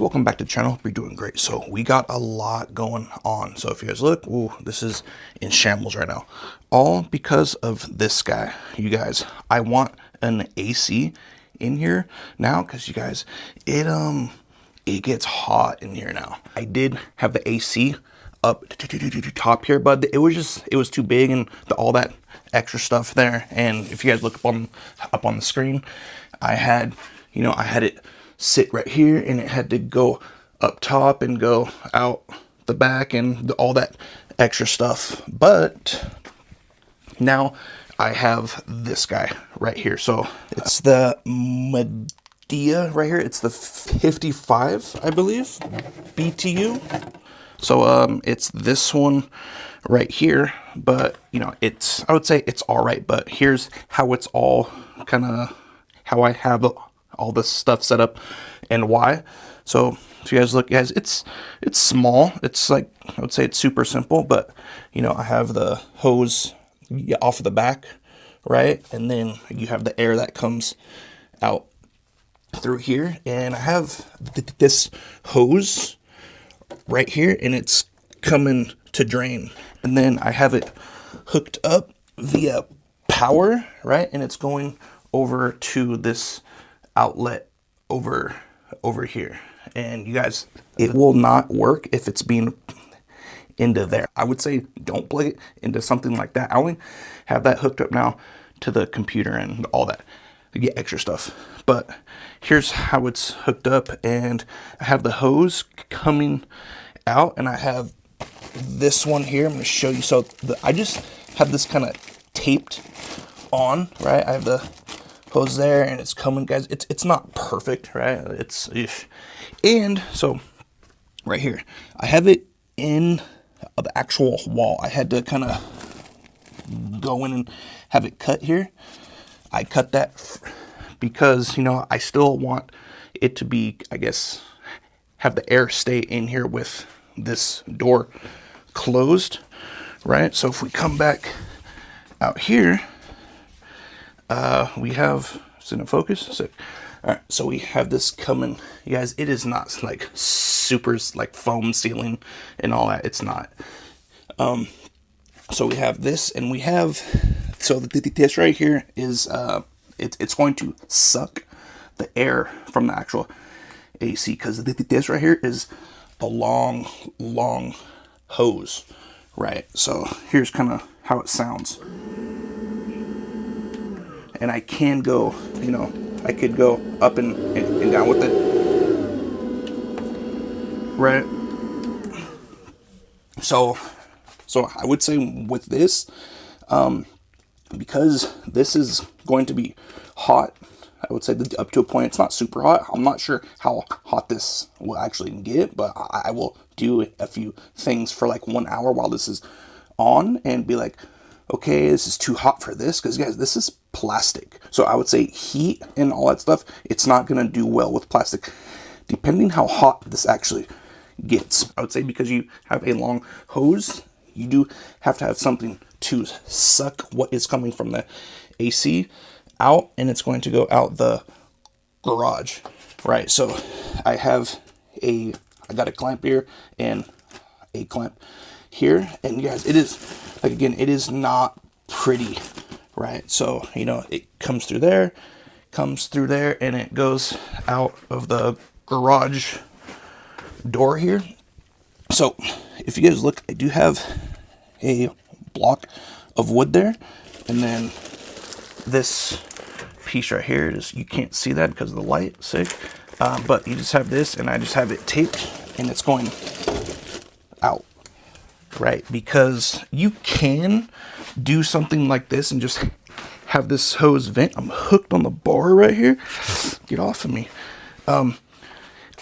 Welcome back to the channel. Hope you're doing great. So we got a lot going on. So if you guys look, ooh, this is in shambles right now. All because of this guy. You guys, I want an AC in here now because you guys, it gets hot in here now. I did have the AC up to top here, but it was too big and all that extra stuff there. And if you guys look up on the screen, I had it sit right here and it had to go up top and go out the back and all that extra stuff. But now I have this guy right here. So it's the Midea right here. It's the 55, I believe, BTU. So it's this one right here, but I would say it's all right, but here's how it's all kind of how I have all this stuff set up and why. So if you guys look, guys, it's small. It's like, I would say it's super simple, but I have the hose off of the back, right? And then you have the air that comes out through here, and I have this hose right here, and it's coming to drain. And then I have it hooked up via power, right? And it's going over to this outlet over here. And you guys, it will not work if it's being into there. I would say don't plug it into something like that. I only have that hooked up now to the computer and all that to get extra stuff. But here's how it's hooked up, and I have the hose coming out, and I have this one here. I'm going to show you. So I just have this kind of taped on, right? I have the hose there, and it's coming, guys. It's not perfect, right? And so right here, I have it in the actual wall. I had to kind of go in and have it cut here. I cut that because I still want it to be, I guess, have the air stay in here with this door closed, right? So if we come back out here, we have, is it in focus? So, all right, so we have this coming, you guys. It is not like super like foam ceiling and all that. It's not. So we have this, and we have, so this right here is it's going to suck the air from the actual AC, because this right here is a long hose, right? So here's kind of how it sounds. And I can go, I could go up and down with it, right? So I would say with this, because this is going to be hot, I would say that up to a point, it's not super hot. I'm not sure how hot this will actually get, but I will do a few things for like 1 hour while this is on and be like, okay, this is too hot for this, because guys, this is plastic. So I would say heat and all that stuff, it's not going to do well with plastic, depending how hot this actually gets. I would say because you have a long hose, you do have to have something to suck what is coming from the AC out, and it's going to go out the garage, right? So I got a clamp here and a clamp here, and you guys, it is, like, again, it is not pretty, right? So it comes through there, and it goes out of the garage door here. So if you guys look, I do have a block of wood there, and then this piece right here is, you can't see that because of the light, sick, but you just have this, and I just have it taped, and it's going out, right? Because you can do something like this and just have this hose vent. I'm hooked on the bar right here. Get off of me. I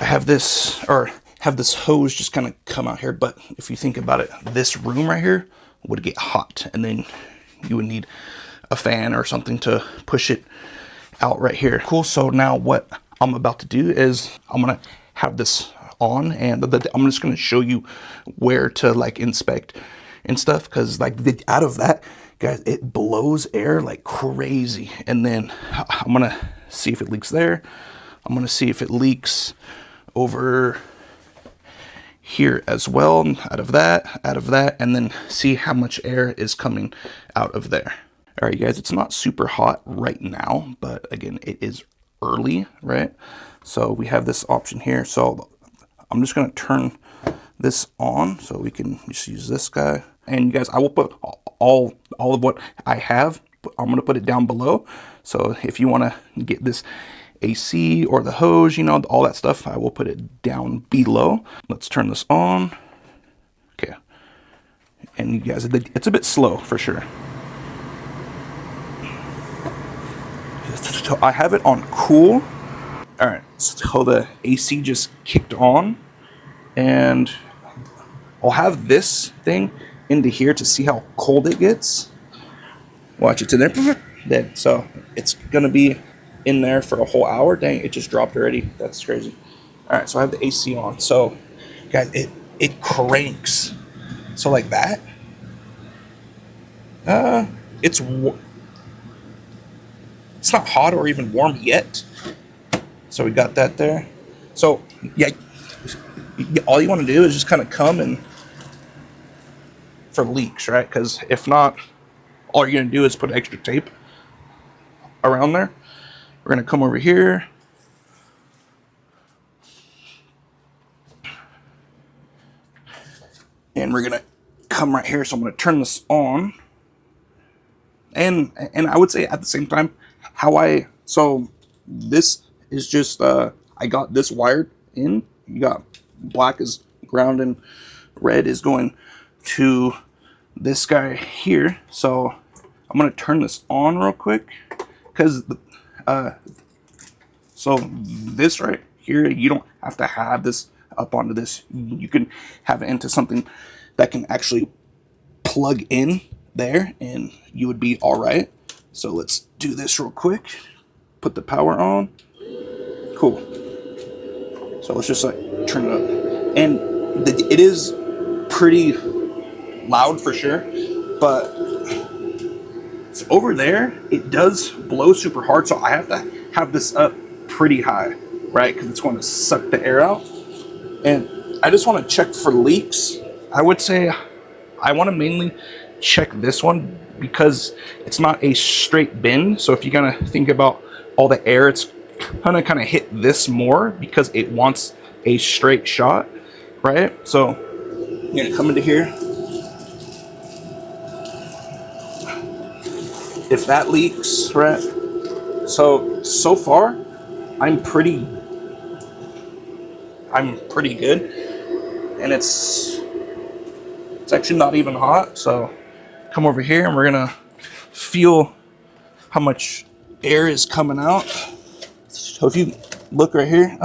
have this hose just kind of come out here, but if you think about it, this room right here would get hot, and then you would need a fan or something to push it out right here. Cool. So now what I'm about to do is I'm gonna have this on, and I'm just gonna show you where to like inspect and stuff, because like out of that, guys, it blows air like crazy. And then I'm gonna see if it leaks there. I'm gonna see if it leaks over here as well, out of that, and then see how much air is coming out of there. All right, you guys, it's not super hot right now, but again, it is early, right? So we have this option here. So I'm just gonna turn this on so we can just use this guy. And you guys, I will put all of what I have, I'm gonna put it down below. So if you wanna get this AC or the hose, you know, all that stuff, I will put it down below. Let's turn this on. Okay. And you guys, it's a bit slow for sure. So I have it on cool. All right, so the AC just kicked on, and I'll have this thing into here to see how cold it gets. Watch it to there. Then, so it's gonna be in there for a whole hour. Dang, it just dropped already. That's crazy. All right, so I have the AC on. So, guys, it cranks. So like that. It's not hot or even warm yet. So we got that there. So yeah, all you want to do is just kind of come and for leaks, right? Because if not, all you're gonna do is put extra tape around there. We're gonna come over here. And we're gonna come right here. So I'm gonna turn this on. And I would say at the same time, so this is just, I got this wired in. You got black is ground and red is going to this guy here. So I'm gonna turn this on real quick because so this right here, you don't have to have this up onto this. You can have it into something that can actually plug in there and you would be all right. So let's do this real quick. Put the power on. Cool. So let's just like turn it up. And it is pretty loud for sure, but it's over there, it does blow super hard. So I have to have this up pretty high, right? Because it's going to suck the air out. And I just want to check for leaks. I would say I want to mainly check this one because it's not a straight bend. So if you're gonna think about all the air, it's gonna kind of hit this more because it wants a straight shot, right? So you're gonna come into here. If that leaks, right? So far, I'm pretty good, and it's actually not even hot. So come over here and we're gonna feel how much air is coming out. So if you look right here,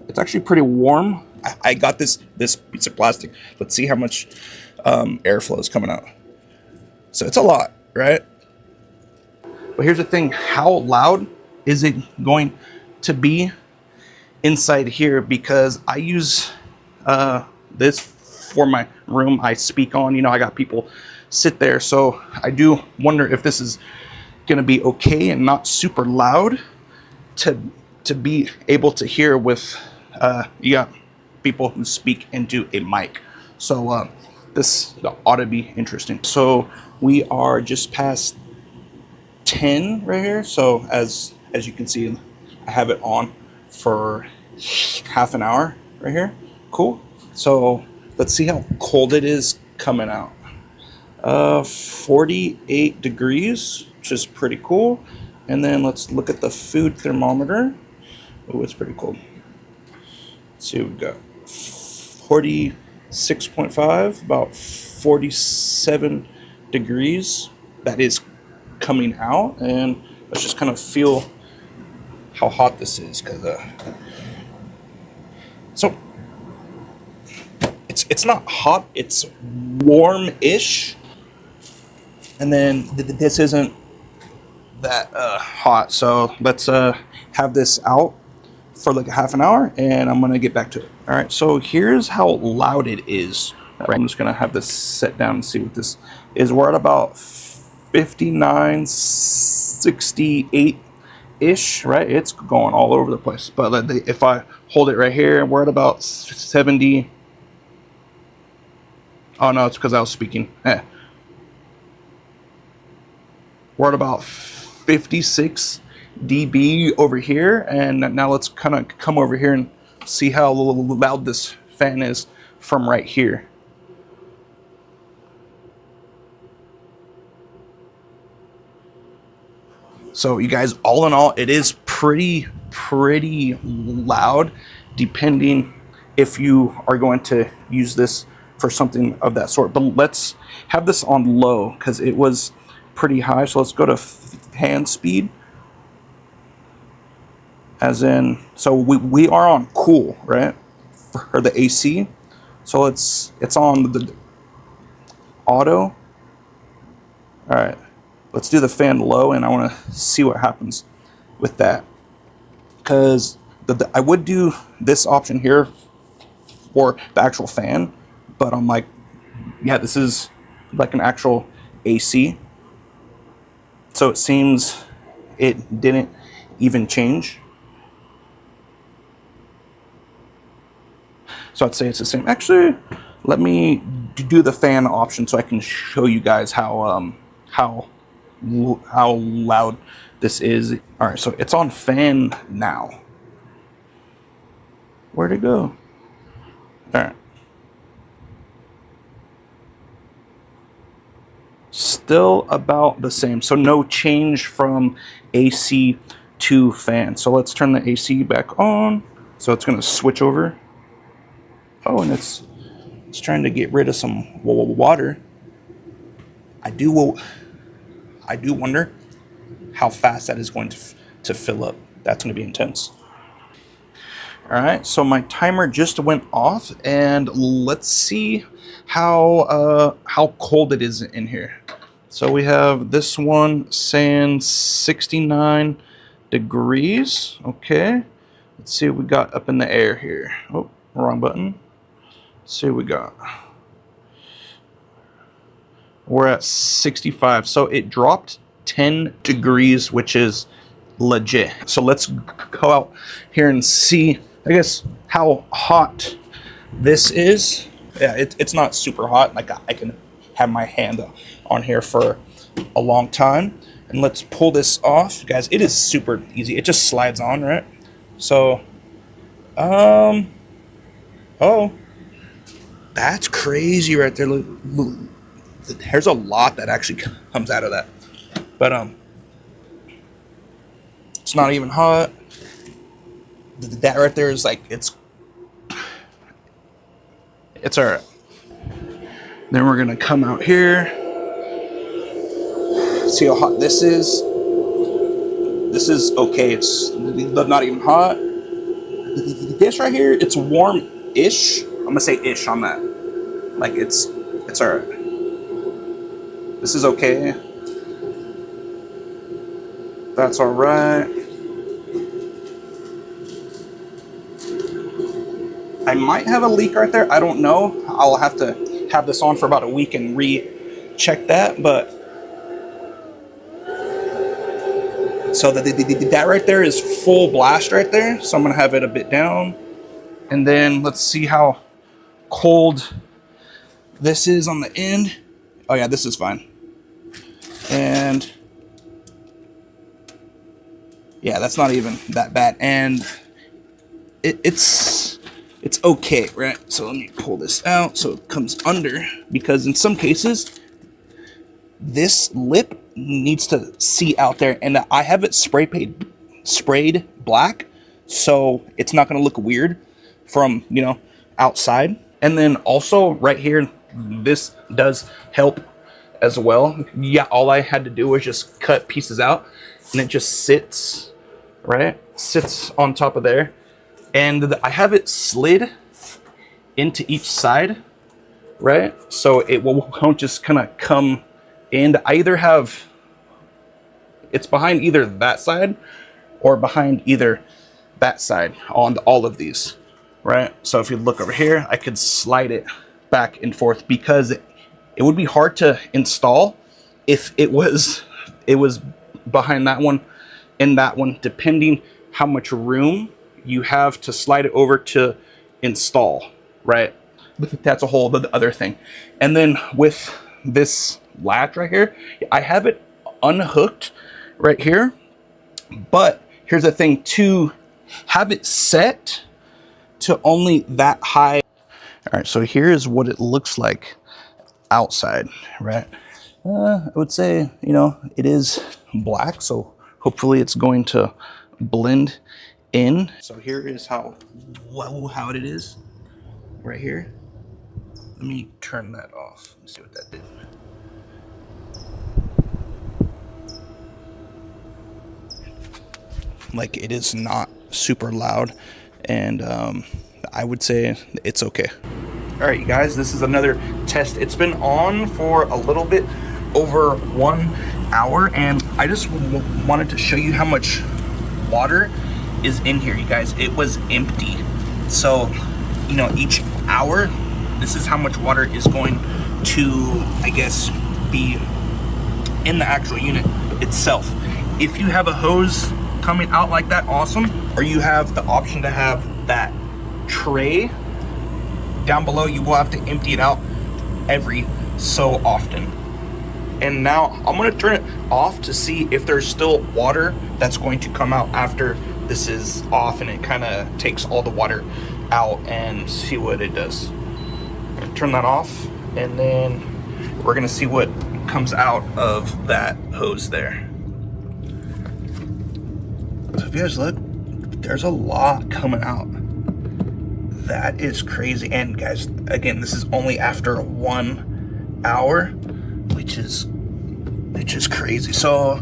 it's actually pretty warm. I got this piece of plastic. Let's see how much airflow is coming out. So it's a lot, right? But here's the thing, how loud is it going to be inside here? Because I use this for my room I speak on. You know, I got people sit there, so I do wonder if this is gonna be okay and not super loud to be able to hear with you got people who speak into a mic. So this ought to be interesting. So we are just past 10 right here. So as you can see, I have it on for half an hour right here. Cool. So let's see how cold it is coming out. 48 degrees, which is pretty cool. And then let's look at the food thermometer. Oh, it's pretty cold. Let's see what we got. 46.5, about 47 degrees. That is coming out, and let's just kind of feel how hot this is, because so it's not hot, it's warm-ish, and then this isn't that hot. So let's have this out for like a half an hour, and I'm gonna get back to it. All right, so here's how loud it is. Right, I'm just gonna have this set down and see what this is. We're at about 59, 68 ish, right? It's going all over the place. But if I hold it right here. We're at about 70. Oh no, it's because I was speaking. We're at about 56 dB over here, and now let's kind of come over here and see how loud this fan is from right here. So you guys, all in all, it is pretty loud, depending if you are going to use this for something of that sort. But let's have this on low because it was pretty high. So let's go to fan speed, as in, so we are on cool, right, for the AC. So it's on the auto. All right, let's do the fan low, and I want to see what happens with that, because I would do this option here for the actual fan, but I'm like, yeah, this is like an actual AC. So it seems it didn't even change. So I'd say it's the same. Actually, let me do the fan option so I can show you guys how loud this is. All right, so it's on fan now. Where'd it go? All right. Still about the same. So no change from AC to fan. So let's turn the AC back on. So it's going to switch over. Oh, and it's trying to get rid of some water. I do wonder how fast that is going to fill up. That's going to be intense. All right, so my timer just went off, and let's see how cold it is in here. So we have this one saying 69 degrees. Okay, let's see what we got up in the air here. Oh, wrong button. Let's see what we got. We're at 65, so it dropped 10 degrees, which is legit. So let's go out here and see, I guess, how hot this is. Yeah, it's not super hot. Like, I can have my hand on here for a long time. And let's pull this off. Guys, it is super easy. It just slides on, right? So, oh, that's crazy right there. Look, there's a lot that actually comes out of that. But, it's not even hot. That right there is like, it's all right. Then we're gonna come out here, see how hot this is. This is okay. It's not even hot. This right here, it's warm-ish. I'm gonna say ish on that. Like, it's all right. This is okay. That's all right. I might have a leak right there. I don't know. I'll have to have this on for about a week and recheck that. But so that right there is full blast right there. So I'm gonna have it a bit down, and then let's see how cold this is on the end. Oh yeah, this is fine. And yeah, that's not even that bad. And it's okay, right? So let me pull this out so it comes under, because in some cases this lip needs to see out there, and I have it sprayed black, so it's not going to look weird from, you know, outside. And then also right here, this does help as well. Yeah, all I had to do was just cut pieces out, and it just sits, right? Sits on top of there. And I have it slid into each side, right? So it won't just kind of come in. I either have, it's behind either that side or behind either that side on all of these, right? So if you look over here, I could slide it back and forth, because it would be hard to install if it was behind that one and that one, depending how much room you have to slide it over to install, right? That's a whole other thing. And then with this latch right here, I have it unhooked right here. But here's the thing, to have it set to only that high. All right, so here's what it looks like outside, right? I would say, you know, it is black, so hopefully it's going to blend in. So here is how it is right here. Let me turn that off. Let's see what that did. Like, it is not super loud, and I would say it's okay. All right, you guys, this is another test. It's been on for a little bit over 1 hour, and I just wanted to show you how much water is in here, you guys. It was empty. So, you know, each hour, this is how much water is going to, I guess, be in the actual unit itself. If you have a hose coming out like that, awesome. Or you have the option to have that tray down below, you will have to empty it out every so often. And now I'm gonna turn it off to see if there's still water that's going to come out after this is off, and it kind of takes all the water out, and see what it does. Turn that off, and then we're gonna see what comes out of that hose there. So if you guys look, there's a lot coming out. That is crazy. And guys, again, this is only after 1 hour, which is crazy. So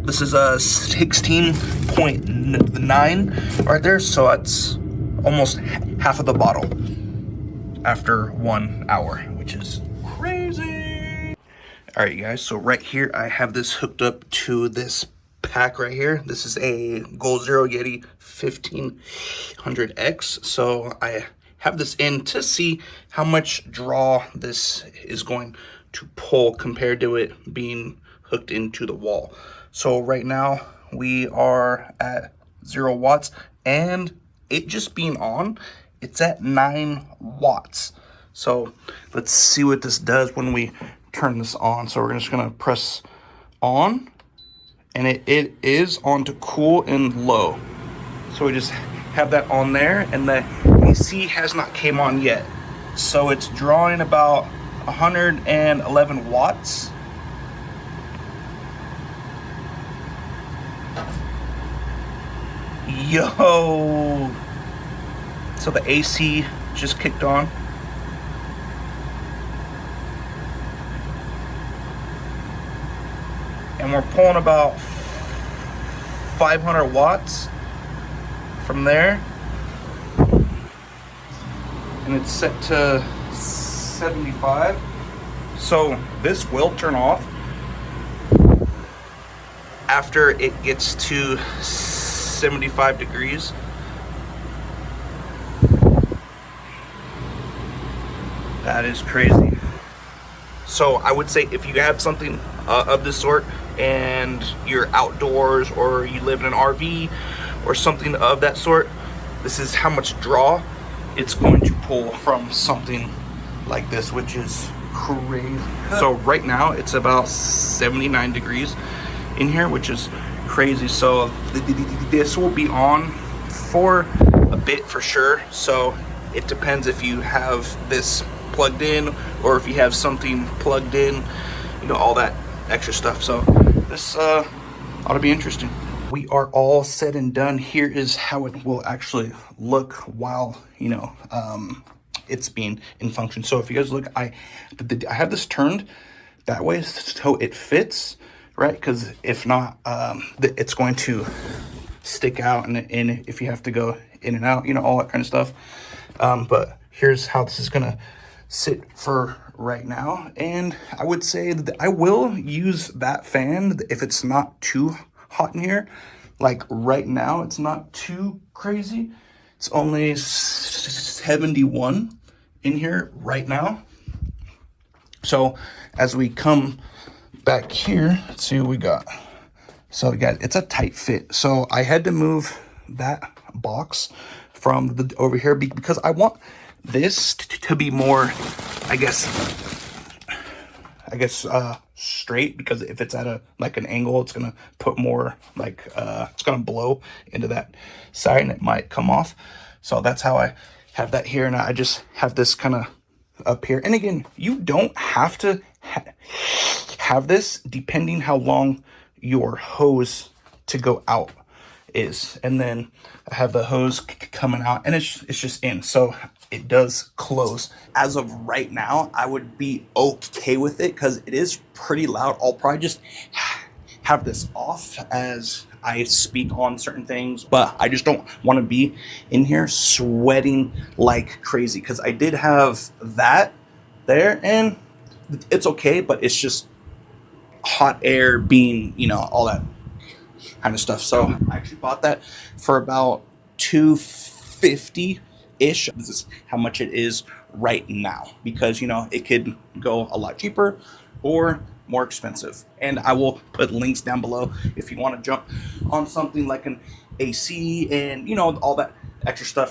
this is a 16.9 right there. So that's almost half of the bottle after 1 hour, which is crazy. All right, you guys. So right here, I have this hooked up to this pack right here. This is a Goal Zero Yeti 1500X. So I have this in to see how much draw this is going to pull compared to it being hooked into the wall. So right now we are at 0 watts, and it just being on, it's at 9 watts. So let's see what this does when we turn this on. So we're just gonna press on, and it is on to cool and low. So we just have that on there, and the AC has not came on yet. So it's drawing about 111 watts. Yo! So the AC just kicked on. And we're pulling about 500 watts from there. And it's set to 75. So this will turn off after it gets to 75 degrees. That is crazy. So I would say if you have something of this sort and you're outdoors, or you live in an RV or something of that sort, this is how much draw it's going to pull from something like this, which is crazy. So right now it's about 79 degrees in here, which is crazy. So this will be on for a bit for sure. So it depends if you have this plugged in or if you have something plugged in, you know, all that extra stuff. So this ought to be interesting. We are all said and done. Here is how it will actually look while, you know, it's being in function. So if you guys look, I have this turned that way so it fits, right? Because if not, it's going to stick out, and if you have to go in and out, you know, all that kind of stuff. But here's how this is gonna sit for right now. And I would say that I will use that fan if it's not too hot in here. Like right now, it's not too crazy. It's only 71 in here right now. So as we come back here, let's see what we got. So again, it's a tight fit. So I had to move that box from the over here because I want this to be more, I guess straight, because if it's at a like an angle, it's gonna put more like it's gonna blow into that side and it might come off. So that's how I have that here, and I just have this kind of up here. And again, you don't have to have this depending how long your hose to go out is. And then I have the hose coming out, and it's just in, so it does close. As of right now, I would be okay with it because it is pretty loud. I'll probably just have this off as I speak on certain things, but I just don't want to be in here sweating like crazy, because I did have that there and it's okay, but it's just hot air being, you know, all that kind of stuff. So I actually bought that for about $250-ish. This is how much it is right now, because, you know, it could go a lot cheaper or more expensive. And I will put links down below if you want to jump on something like an AC and, you know, all that extra stuff.